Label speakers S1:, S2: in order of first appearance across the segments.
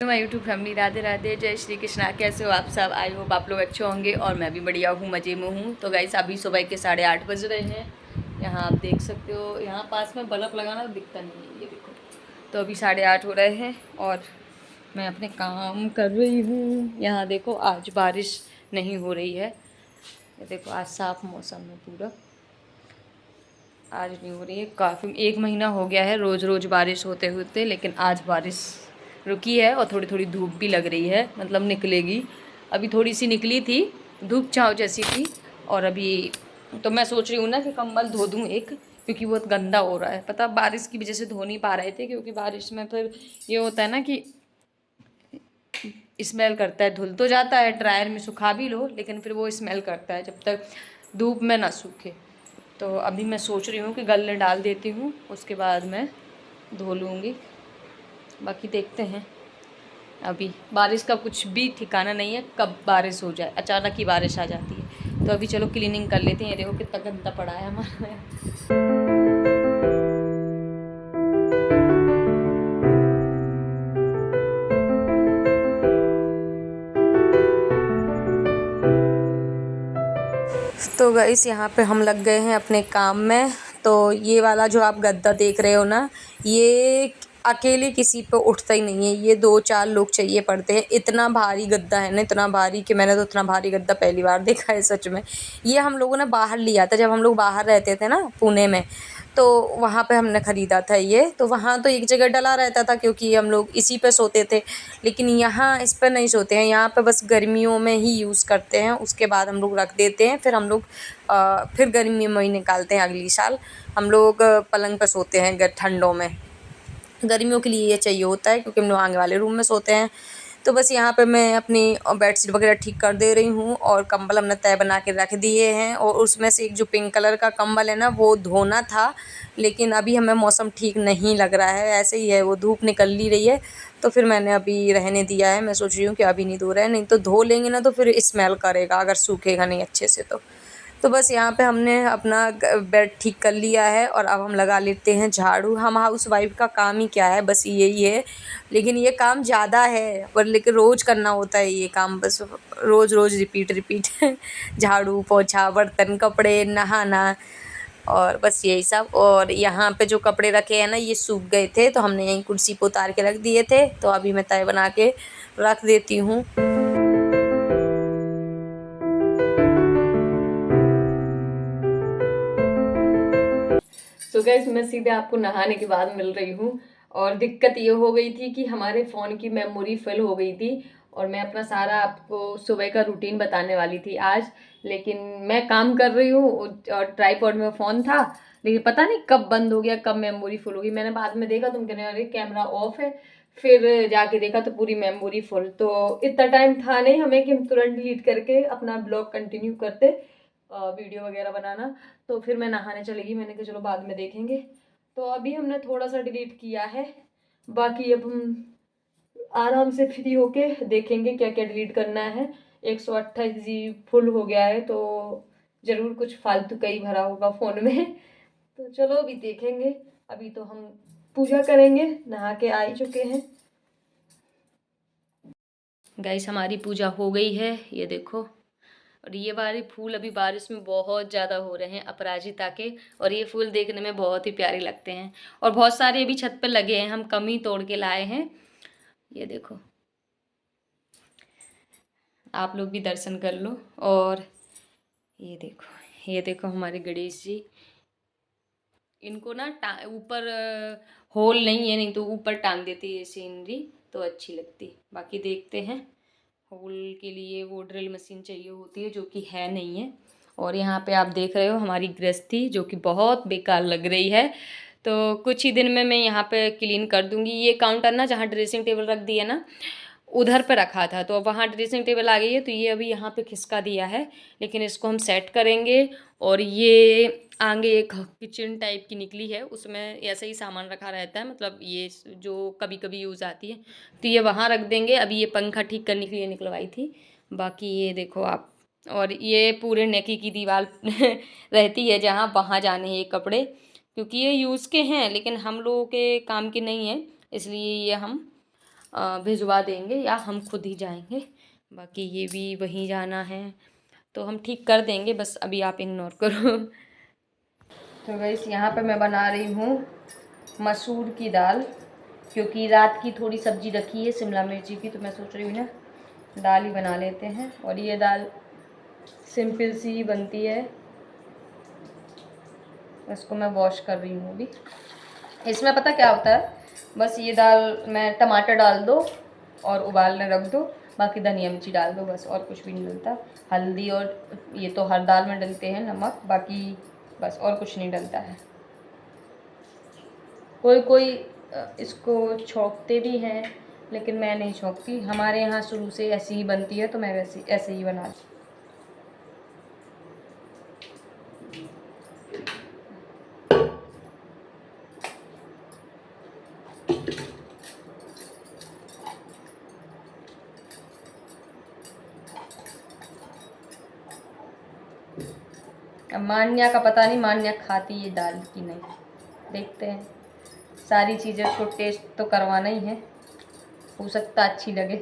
S1: My YouTube family, Radhe Radhe, जय श्री कृष्णा। कैसे हो आप सब? आई होप आप लोग अच्छे होंगे और मैं भी बढ़िया हूँ, मज़े में हूँ। तो गाइस अभी सुबह के 8:30 बज रहे हैं। यहाँ आप देख सकते हो, यहाँ पास में बल्ब लगाना दिखता नहीं है, ये देखो। तो अभी 8:30 हो रहे हैं और मैं अपने काम कर रही हूँ। यहाँ देखो, आज बारिश नहीं हो रही है। ये देखो, आज साफ़ मौसम है पूरा। आज नहीं हो रही है, काफ़ी 1 महीना हो गया है रोज़ रोज़ बारिश होते होते, लेकिन आज बारिश रुकी है और थोड़ी थोड़ी धूप भी लग रही है, मतलब निकलेगी। अभी थोड़ी सी निकली थी, धूप छाँव जैसी थी। और अभी तो मैं सोच रही हूँ ना कि कंबल धो दूँ एक, क्योंकि बहुत गंदा हो रहा है। पता, बारिश की वजह से धो नहीं पा रहे थे, क्योंकि बारिश में फिर ये होता है ना कि स्मेल करता है। धुल तो जाता है, ड्रायर में सुखा भी लो, लेकिन फिर वो स्मेल करता है जब तक धूप में ना सूखे। तो अभी मैं सोच रही हूँ कि गलने डाल देती हूँ, उसके बाद मैं धो लूँगी। बाकी देखते हैं, अभी बारिश का कुछ भी ठिकाना नहीं है, कब बारिश हो जाए, अचानक ही बारिश आ जाती है। तो अभी चलो क्लीनिंग कर लेते हैं। ये देखो कितना गंदा पड़ा है हमारा। तो गाइस यहाँ पे हम लग गए हैं अपने काम में। तो ये वाला जो आप गद्दा देख रहे हो ना, ये अकेले किसी पे उठता ही नहीं है, ये 2-4 लोग चाहिए पड़ते हैं। इतना भारी गद्दा है ना, इतना भारी कि मैंने तो इतना भारी गद्दा पहली बार देखा है सच में। ये हम लोगों ने बाहर लिया था, जब हम लोग बाहर रहते थे ना पुणे में, तो वहाँ पे हमने ख़रीदा था ये। तो वहाँ तो एक जगह डला रहता था, क्योंकि हम लोग इसी पे सोते थे। लेकिन यहाँ इस पर नहीं सोते हैं, यहाँ पे बस गर्मियों में ही यूज़ करते हैं, उसके बाद हम लोग रख देते हैं। फिर हम लोग फिर गर्मी में ही निकालते हैं। अगली साल हम लोग पलंग पर सोते हैं ठंडों में। गर्मियों के लिए ये चाहिए होता है, क्योंकि हम लोग आगे वाले रूम में सोते हैं। तो बस यहाँ पे मैं अपनी बेडशीट वगैरह ठीक कर दे रही हूँ, और कंबल हमने तय बना के रख दिए हैं। और उसमें से एक जो पिंक कलर का कंबल है ना, वो धोना था, लेकिन अभी हमें मौसम ठीक नहीं लग रहा है, ऐसे ही है, वो धूप निकल ही रही है। तो फिर मैंने अभी रहने दिया है। मैं सोच रही हूँ कि अभी नहीं धो रहे हैं, नहीं तो धो लेंगे ना तो फिर स्मेल करेगा, अगर सूखेगा नहीं अच्छे से तो बस यहाँ पे हमने अपना बेड ठीक कर लिया है, और अब हम लगा लेते हैं झाड़ू। हम हाउसवाइफ का काम ही क्या है, बस यही है। लेकिन ये काम ज़्यादा है, पर लेकिन रोज़ करना होता है ये काम, बस रोज़ रोज़ रिपीट झाड़ू, पोछा, बर्तन, कपड़े, नहाना, और बस यही सब। और यहाँ पे जो कपड़े रखे हैं ना, ये सूख गए थे, तो हमने यहीं कुर्सी पे उतार के रख दिए थे। तो अभी मैं तय बना के रख देती हूँ। तो गैस मैं सीधे आपको नहाने के बाद मिल रही हूँ। और दिक्कत ये हो गई थी कि हमारे फ़ोन की मेमोरी फिल हो गई थी, और मैं अपना सारा आपको सुबह का रूटीन बताने वाली थी आज। लेकिन मैं काम कर रही हूँ और ट्राईपॉड में फ़ोन था, लेकिन पता नहीं कब बंद हो गया, कब मेमोरी फुल हो गई। मैंने बाद में देखा, तुम कहने अरे कैमरा ऑफ है, फिर जाके देखा तो पूरी मेमोरी फुल। तो इतना टाइम था नहीं हमें कि हम तुरंत डिलीट करके अपना ब्लॉग कंटिन्यू करते, वीडियो वगैरह बनाना। तो फिर मैं नहाने चली गई, मैंने कहा चलो बाद में देखेंगे। तो अभी हमने थोड़ा सा डिलीट किया है, बाकी अब हम आराम से फ्री होके देखेंगे क्या क्या डिलीट करना है। 128 जी फुल हो गया है, तो ज़रूर कुछ फालतू का ही भरा होगा फ़ोन में। तो चलो अभी देखेंगे। अभी तो हम पूजा करेंगे, नहा के आ ही चुके हैं। गाइस हमारी पूजा हो गई है, ये देखो। और ये वाले फूल अभी बारिश में बहुत ज़्यादा हो रहे हैं, अपराजिता के। और ये फूल देखने में बहुत ही प्यारे लगते हैं, और बहुत सारे अभी छत पर लगे हैं, हम कम ही तोड़ के लाए हैं। ये देखो, आप लोग भी दर्शन कर लो। और ये देखो, ये देखो हमारे गणेश जी। इनको ना ऊपर होल नहीं है, नहीं तो ऊपर टांग देती है सीनरी, तो अच्छी लगती। बाकी देखते हैं, होल के लिए वो ड्रिल मशीन चाहिए होती है, जो कि है नहीं है। और यहाँ पे आप देख रहे हो हमारी गृहस्थी, जो कि बहुत बेकार लग रही है। तो कुछ ही दिन में मैं यहाँ पे क्लीन कर दूँगी। ये काउंटर ना, जहाँ ड्रेसिंग टेबल रख दिया ना, उधर पे रखा था, तो अब वहाँ ड्रेसिंग टेबल आ गई है, तो ये अभी यहाँ पे खिसका दिया है। लेकिन इसको हम सेट करेंगे। और ये आगे एक किचन टाइप की निकली है, उसमें ऐसा ही सामान रखा रहता है, मतलब ये जो कभी कभी यूज़ आती है, तो ये वहाँ रख देंगे। अभी ये पंखा ठीक करने के लिए निकलवाई थी। बाकी ये देखो आप, और ये पूरे नेकी की दीवार रहती है, जहाँ वहाँ जाने हैं ये कपड़े, क्योंकि ये यूज़ के हैं लेकिन हम लोगों के काम के नहीं हैं, इसलिए ये हम भिजवा देंगे या हम खुद ही जाएंगे। बाकी ये भी वहीं जाना है तो हम ठीक कर देंगे, बस अभी आप इग्नोर करो। तो गाइस यहाँ पे मैं बना रही हूँ मसूर की दाल, क्योंकि रात की थोड़ी सब्जी रखी है शिमला मिर्ची की, तो मैं सोच रही हूँ ना दाल ही बना लेते हैं। और ये दाल सिंपल सी बनती है। इसको मैं वॉश कर रही हूँ अभी। इसमें पता क्या होता है, बस ये दाल में टमाटर डाल दो और उबालने रख दो, बाकी धनिया मिर्ची डाल दो, बस और कुछ भी नहीं डलता। हल्दी और ये तो हर दाल में डलते हैं, नमक, बाकी बस और कुछ नहीं डलता है। कोई कोई इसको छौंकते भी हैं, लेकिन मैं नहीं छौंकती। हमारे यहाँ शुरू से ऐसी ही बनती है तो मैं ऐसे ही बनाती। अब मान्या का पता नहीं, मान्या खाती है दाल की नहीं, देखते हैं। सारी चीज़ें को टेस्ट तो करवाना ही है, हो सकता अच्छी लगे।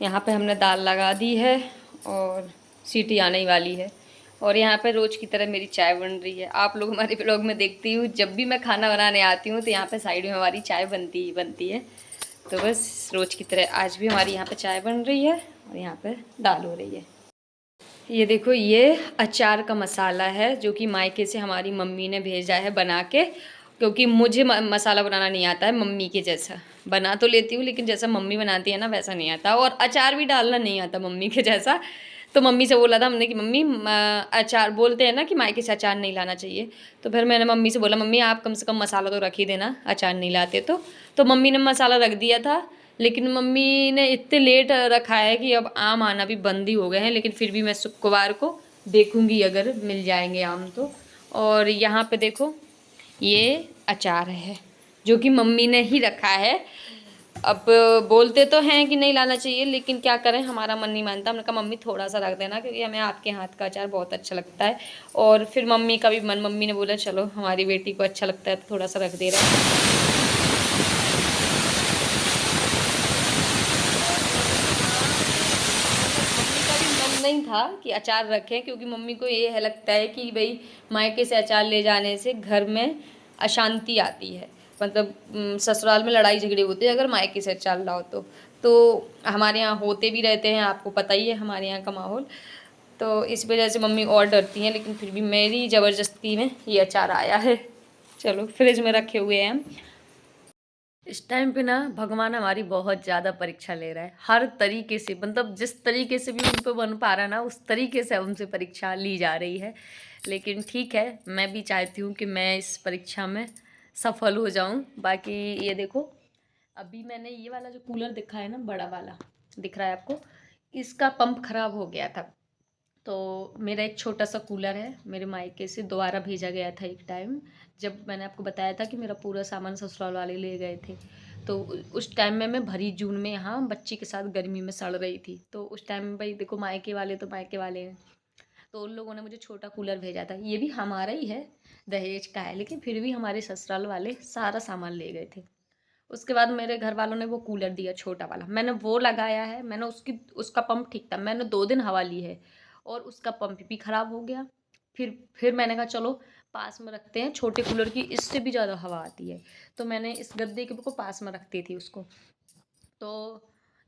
S1: यहाँ पे हमने दाल लगा दी है और सीटी आने ही वाली है। और यहाँ पे रोज़ की तरह मेरी चाय बन रही है। आप लोग हमारे ब्लॉग में देखती हूँ, जब भी मैं खाना बनाने आती हूँ तो यहाँ पे साइड में हमारी चाय बनती ही बनती है। तो बस रोज़ की तरह आज भी हमारी यहाँ पे चाय बन रही है और यहाँ पे दाल हो रही है। ये देखो, ये अचार का मसाला है जो कि मायके से हमारी मम्मी ने भेजा है बना के, क्योंकि मुझे मसाला बनाना नहीं आता है मम्मी के जैसा। बना तो लेती हूँ लेकिन जैसा मम्मी बनाती है ना वैसा नहीं आता, और अचार भी डालना नहीं आता मम्मी के जैसा। तो मम्मी से बोला था हमने कि मम्मी अचार, बोलते हैं ना कि मायके से अचार नहीं लाना चाहिए, तो फिर मैंने मम्मी से बोला मम्मी आप कम से कम मसाला तो रख ही देना, अचार नहीं लाते तो मम्मी ने मसाला रख दिया था। लेकिन मम्मी ने इतने लेट रखा है कि अब आम आना भी बंद ही हो गए हैं, लेकिन फिर भी मैं शुक्रवार को देखूंगी अगर मिल जाएंगे आम तो। और यहाँ पे देखो, ये अचार है जो कि मम्मी ने ही रखा है। अब बोलते तो हैं कि नहीं लाना चाहिए, लेकिन क्या करें, हमारा मन नहीं मानता। हमने कहा मम्मी थोड़ा सा रख देना, क्योंकि हमें आपके हाथ का अचार बहुत अच्छा लगता है। और फिर मम्मी का भी मन, मम्मी ने बोला चलो हमारी बेटी को अच्छा लगता है तो थोड़ा सा रख दे रहा है। नहीं था कि अचार रखें, क्योंकि मम्मी को ये है लगता है कि भाई मायके से अचार ले जाने से घर में अशांति आती है, मतलब ससुराल में लड़ाई झगड़े होते हैं अगर मायके से अचार लाओ तो हमारे यहाँ होते भी रहते हैं, आपको पता ही है हमारे यहाँ का माहौल। तो इस वजह से मम्मी और डरती हैं, लेकिन फिर भी मेरी ज़बरदस्ती में ये अचार आया है। चलो फ्रिज में रखे हुए हैं हम। इस टाइम पे ना भगवान हमारी बहुत ज़्यादा परीक्षा ले रहा है, हर तरीके से, मतलब जिस तरीके से भी उन पे बन पा रहा ना उस तरीके से उनसे परीक्षा ली जा रही है। लेकिन ठीक है, मैं भी चाहती हूँ कि मैं इस परीक्षा में सफल हो जाऊँ। बाकी ये देखो, अभी मैंने ये वाला जो कूलर दिखा है ना, बड़ा वाला दिख रहा है आपको, इसका पंप खराब हो गया था। तो मेरा एक छोटा सा कूलर है, मेरे मायके से दोबारा भेजा गया था एक टाइम, जब मैंने आपको बताया था कि मेरा पूरा सामान ससुराल वाले ले गए थे। तो उस टाइम में मैं भरी जून में यहाँ बच्ची के साथ गर्मी में सड़ रही थी। तो उस टाइम में भाई देखो, मायके वाले तो मायके वाले हैं, तो उन लोगों ने मुझे छोटा कूलर भेजा था। ये भी हमारा ही है, दहेज का है, लेकिन फिर भी हमारे ससुराल वाले सारा सामान ले गए थे। उसके बाद मेरे घर वालों ने वो कूलर दिया छोटा वाला, मैंने वो लगाया है। मैंने उसका पंप ठीक था, मैंने 2 दिन हवा ली है और उसका पंप भी ख़राब हो गया। फिर मैंने कहा चलो पास में रखते हैं, छोटे कूलर की इससे भी ज़्यादा हवा आती है। तो मैंने इस गद्दे के को पास में रखती थी उसको। तो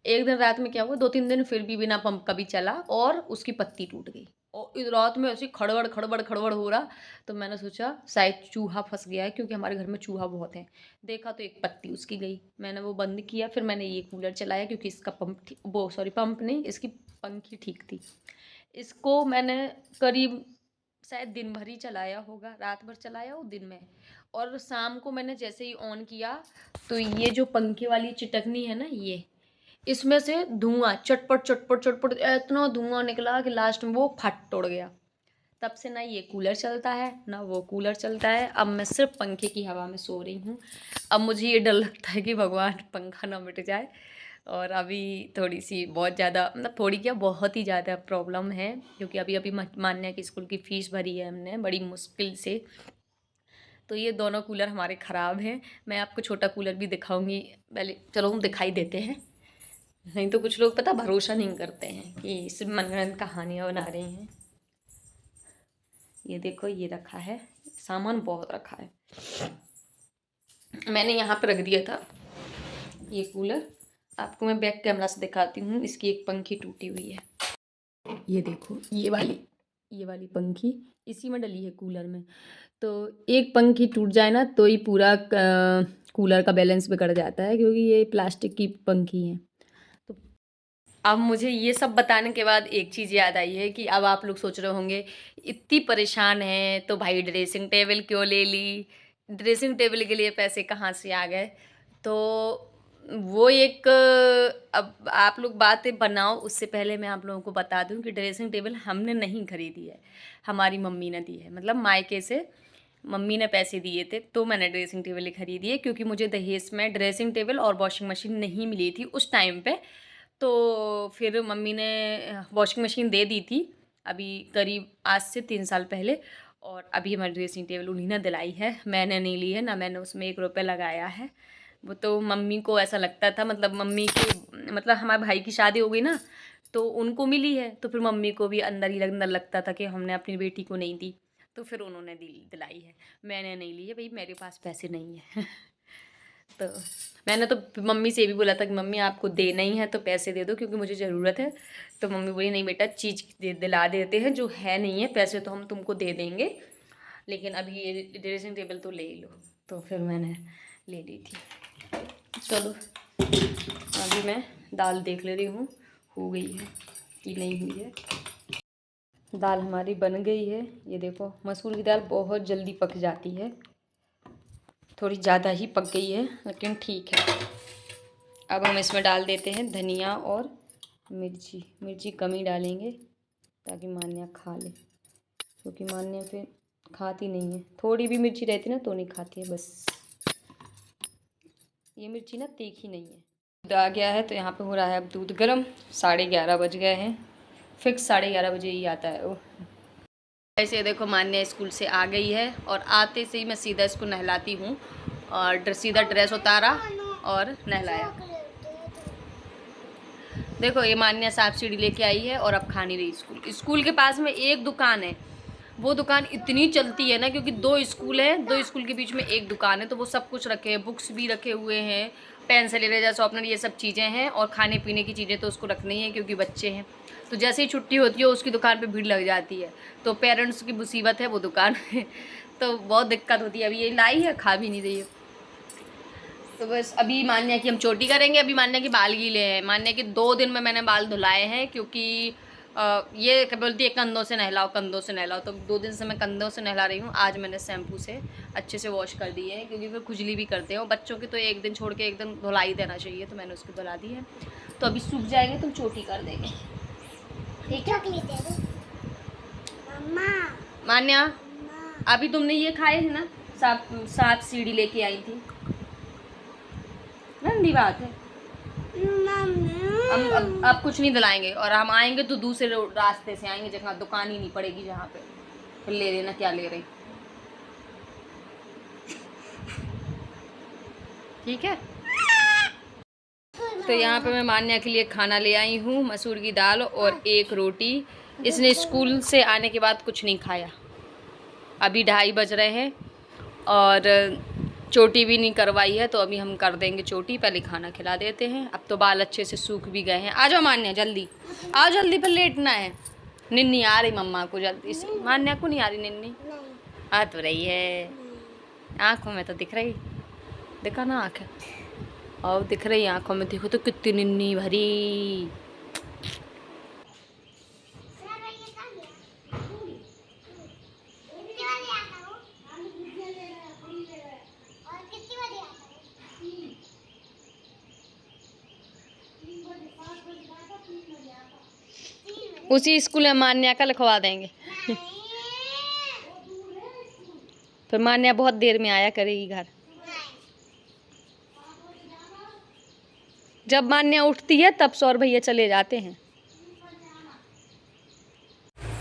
S1: एक दिन रात में क्या हुआ, 2-3 दिन फिर भी बिना पंप का भी चला और उसकी पत्ती टूट गई। और इस रात में ऐसी खड़बड़ खड़बड़ खड़बड़ हो रहा, तो मैंने सोचा शायद चूहा फंस गया है, क्योंकि हमारे घर में चूहा बहुत है। देखा तो एक पत्ती उसकी गई। मैंने वो बंद किया, फिर मैंने ये कूलर चलाया, क्योंकि इसका पंप नहीं, इसकी पंखी ठीक थी। इसको मैंने करीब शायद दिन भर ही चलाया होगा, रात भर चलाया हो दिन में। और शाम को मैंने जैसे ही ऑन किया, तो ये जो पंखे वाली चिटकनी है ना, ये इसमें से धुआं चटपट चटपट चटपट इतना धुआं निकला कि लास्ट में वो फट तोड़ गया। तब से ना ये कूलर चलता है ना वो कूलर चलता है। अब मैं सिर्फ पंखे की हवा में सो रही हूँ। अब मुझे ये डर लगता है कि भगवान पंखा ना मिट जाए। और अभी थोड़ी सी बहुत ज़्यादा, मतलब थोड़ी क्या, बहुत ही ज़्यादा प्रॉब्लम है, क्योंकि अभी अभी मान्या की स्कूल की फ़ीस भरी है हमने बड़ी मुश्किल से। तो ये दोनों कूलर हमारे ख़राब हैं। मैं आपको छोटा कूलर भी दिखाऊंगी, पहले चलो हम दिखाई देते हैं। नहीं तो कुछ लोग पता भरोसा नहीं करते हैं कि सिर्फ मनगढ़ंत कहानियाँ बना रही हैं। ये देखो ये रखा है, सामान बहुत रखा है। मैंने यहाँ पर रख दिया था ये कूलर। आपको मैं बैक कैमरा से दिखाती हूँ। इसकी एक पंखी टूटी हुई है, ये देखो ये वाली पंखी इसी में डली है कूलर में। तो एक पंखी टूट जाए ना तो ही पूरा कूलर का बैलेंस बिगड़ जाता है, क्योंकि ये प्लास्टिक की पंखी है। तो अब मुझे ये सब बताने के बाद एक चीज़ याद आई है कि अब आप लोग सोच रहे होंगे इतनी परेशान हैं तो भाई ड्रेसिंग टेबल क्यों ले ली, ड्रेसिंग टेबल के लिए पैसे कहाँ से आ गए। तो वो एक अब आप लोग बातें बनाओ उससे पहले मैं आप लोगों को बता दूं कि ड्रेसिंग टेबल हमने नहीं खरीदी है, हमारी मम्मी ने दी है। मतलब मायके से मम्मी ने पैसे दिए थे तो मैंने ड्रेसिंग टेबल खरीदी है, क्योंकि मुझे दहेज में ड्रेसिंग टेबल और वॉशिंग मशीन नहीं मिली थी उस टाइम पे। तो फिर मम्मी ने वॉशिंग मशीन दे दी थी अभी करीब आज से 3 साल पहले, और अभी हमारी ड्रेसिंग टेबल उन्हीं ने दिलाई है, मैंने नहीं ली है, ना मैंने उसमें 1 रुपये लगाया है। वो तो मम्मी को ऐसा लगता था, मतलब मम्मी की मतलब हमारे भाई की शादी हो गई ना तो उनको मिली है, तो फिर मम्मी को भी अंदर ही अंदर लगता था कि हमने अपनी बेटी को नहीं दी, तो फिर उन्होंने दिलाई है। मैंने नहीं ली है भाई, मेरे पास पैसे नहीं है तो मैंने तो मम्मी से भी बोला था कि मम्मी आपको देना ही है तो पैसे दे दो क्योंकि मुझे ज़रूरत है। तो मम्मी बोली नहीं बेटा चीज़ दिला देते हैं, जो है नहीं है पैसे तो हम तुमको दे देंगे, लेकिन अभी ये ड्रेसिंग टेबल तो ले लो। तो फिर मैंने ले ली थी। चलो अभी मैं दाल देख ले रही हूँ हो गई है कि नहीं हुई है। दाल हमारी बन गई है, ये देखो मसूर की दाल बहुत जल्दी पक जाती है, थोड़ी ज़्यादा ही पक गई है लेकिन ठीक है। अब हम इसमें डाल देते हैं धनिया और मिर्ची कम ही डालेंगे ताकि मान्या खा ले, क्योंकि मान्या फिर खाती नहीं है, थोड़ी भी मिर्ची रहती ना तो नहीं खाती है। बस ये मिर्ची ना तीखी नहीं है। दूध आ गया है तो यहाँ पे हो रहा है अब दूध गर्म। 11:30 बज गए हैं, फिक्स 11:30 बजे ही आता है वो। ऐसे देखो मान्या स्कूल से आ गई है और आते से ही मैं सीधा इसको नहलाती हूँ और सीधा ड्रेस उतारा और नहलाया। देखो ये मान्या सांप सीढ़ी लेके आई है और अब खा नहीं रही। स्कूल के पास में एक दुकान है, वो दुकान इतनी चलती है ना, क्योंकि 2 स्कूल है, 2 स्कूल के बीच में एक दुकान है, तो वो सब कुछ रखे हैं, बुक्स भी रखे हुए हैं, पेंसिल इरेजर शॉर्पनर ये सब चीज़ें हैं, और खाने पीने की चीज़ें तो उसको रखनी है क्योंकि बच्चे हैं। तो जैसे ही छुट्टी होती है उसकी दुकान पे भीड़ लग जाती है, तो पेरेंट्स की मुसीबत है वो दुकान तो बहुत दिक्कत होती है। अभी ये लाई है खा भी नहीं रही है। तो बस अभी मान्या की हम चोटी करेंगे। अभी मान्या के बाल गीले हैं, मान्या के 2 दिन में मैंने बाल धुलाए हैं, क्योंकि ये क्या बोलती है कंधों से नहलाओ, तो 2 दिन से मैं कंधों से नहला रही हूँ। आज मैंने शैम्पू से अच्छे से वॉश कर दिए हैं, क्योंकि फिर खुजली भी करते हैं और बच्चों की तो एक दिन छोड़ के एक दिन धुला ही देना चाहिए, तो मैंने उसकी धुला दी है। तो अभी सूख जाएंगे तो चोटी कर देंगे, ठीक है। मान्या अभी तुमने ये खाए थे ना, सांप सीढ़ी लेके आई थी, नंदी बात है। हम अब कुछ नहीं दिलाएंगे, और हम आएंगे तो दूसरे रास्ते से आएंगे जहाँ दुकान ही नहीं पड़ेगी, जहाँ पे फिर ले लेना क्या ले रही, ठीक है। तो यहाँ पे मैं मान्या के लिए खाना ले आई हूँ, मसूर की दाल और 1 रोटी। इसने स्कूल से आने के बाद कुछ नहीं खाया। अभी 2:30 बज रहे हैं और चोटी भी नहीं करवाई है, तो अभी हम कर देंगे चोटी, पहले खाना खिला देते हैं। अब तो बाल अच्छे से सूख भी गए हैं। आ जाओ मान्या जल्दी, आओ जल्दी, फिर लेटना है। निन्नी आ रही मम्मा को जल्दी से, मान्या को नहीं आ रही निन्नी? आ तो रही है, आँखों में तो दिख रही, देखा ना आँखें, और दिख रही आँखों में, देखो तो कितनी निन्नी भरी। उसी स्कूल में मान्या का लिखवा देंगे फिर मान्या बहुत देर में आया करेगी घर। जब मान्या उठती है तब सौर भैया चले जाते हैं।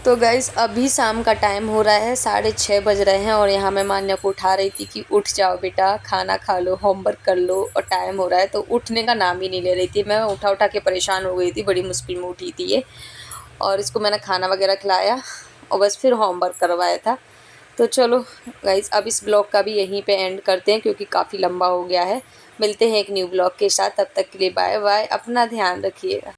S1: तो गाइस अभी शाम का टाइम हो रहा है, 6:30 बज रहे हैं और यहाँ मैं मान्या को उठा रही थी कि उठ जाओ बेटा, खाना खा लो, होमवर्क कर लो, और टाइम हो रहा है। तो उठने का नाम ही नहीं ले रही थी। मैं उठा उठा के परेशान हो गई थी, बड़ी मुश्किल में उठी थी ये। और इसको मैंने खाना वगैरह खिलाया और बस फिर होमवर्क करवाया था। तो चलो गाइस अब इस ब्लॉग का भी यहीं पे एंड करते हैं क्योंकि काफ़ी लंबा हो गया है। मिलते हैं एक न्यू ब्लॉग के साथ, तब तक के लिए बाय बाय, अपना ध्यान रखिएगा।